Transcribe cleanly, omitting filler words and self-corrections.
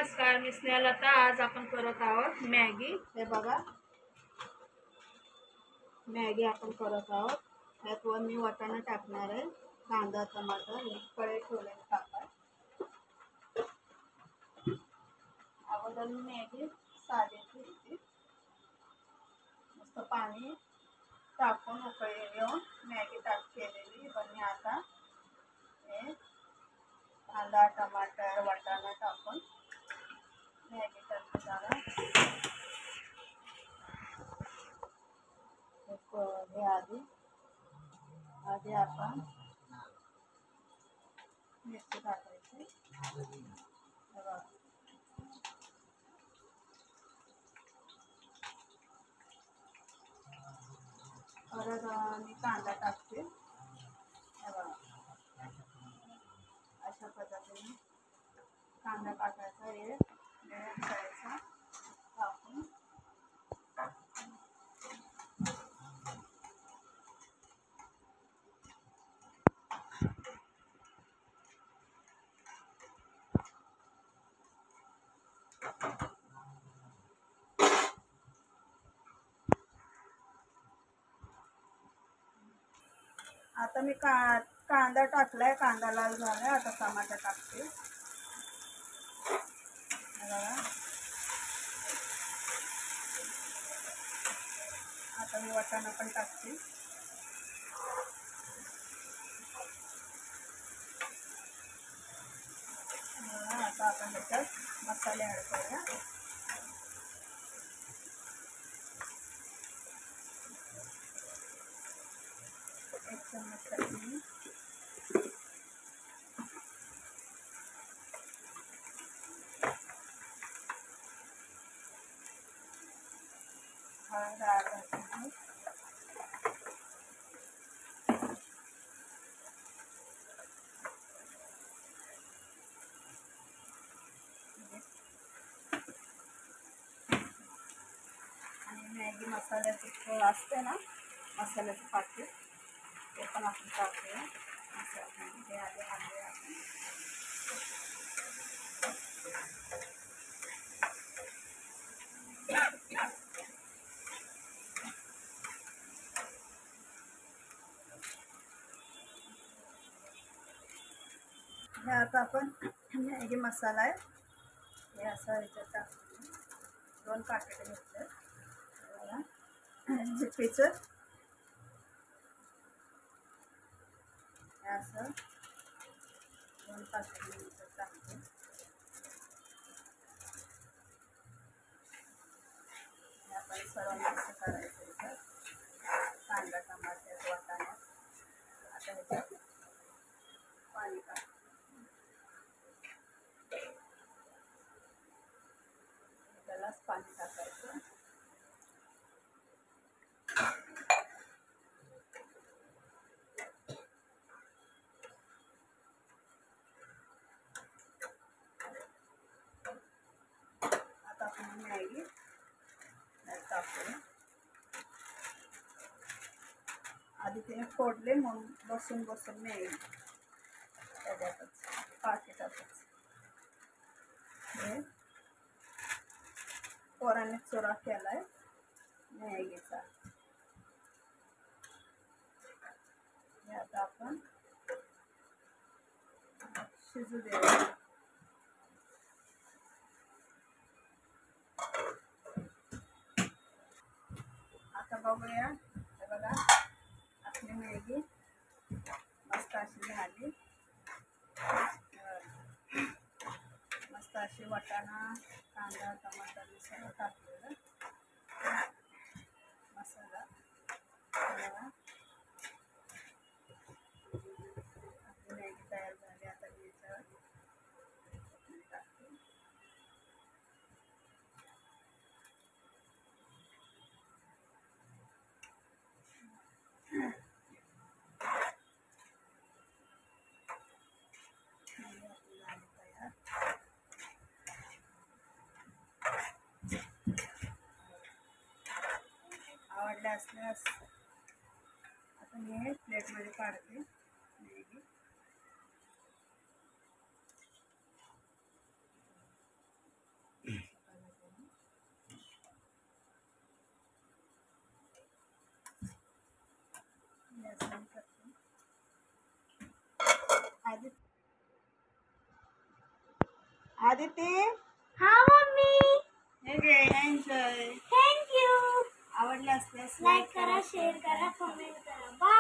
नमस्कार, मी स्नेहलता. आज आपण करत आहोत मॅगी. हे बघा, मॅगी आपण करत आहोत. त्यात मी वाटाणा टाकणार आहे, कांदा, टमाटर, कढई ठेवले टाका. अगोदर मी मॅगी साधी मस्त पाणी टाकून उकळी येऊन मॅगी केलेली. पण मी आता हे कांदा, टमाटर, वाटाणा टाकून मॅगी करते. जरा हे आधी आपण मिरची टाकायची. परत मी कांदा टाकते. अशा पद्धतीने कांदा टाकायचा, हे करायचा टाकून. आता मी कांदा टाकलाय, कांदा लाल झालाय. आता टमाटर टाकते. आता मी वाटाणा पण टाकते. आता आपण त्याच्यात मसाले ॲड करूया. एक चम्मच चटणी, हळद अर्धा चम्मच, आणि मॅगी मसाल्याचं असते ना, मसाल्याचं पाकीट, ते पण आपण टाकूया. मसाल्यामध्ये आले आपण हे आता आपण मॅगी मसाला आहे, हे असं ह्याच्यात टाकून 2 पाकिट घेतले. झिप्पीचं हे असं 2 पाकिट टाकते. हे आपण सर्व मिक्स करायचं. इथं कांदा, टमाटर, वाटाणा. आता ह्याच्यात पाणी टाक. त्यालाच पाणी टाकायचं. आता आपण मॅगी टाकूया. आधी तिने फोडले म्हणून बसून मॅगी त्याच्यातच पाकिटातच. हे पोराने चुरा केलाय मॅगीचा. हे आता आपण शिजू द्यायला. आता बघूया. हे बघा, आपली मॅगी मस्त अशी झाली. मस्त अशी वाटाणा, कांदा, टमाटर सगळं टाकलेलं मसाला. आपली मॅगी तयार झाली. आता याच्यावर टाकते. आवडले असल्यास आता मी प्लेटमध्ये काढते मॅगी. आदिती हा मम्मी. हे घे एन्जॉय. थँक्यू. आवडले असल्यास लाईक करा, शेअर करा, कमेंट करा. बाय.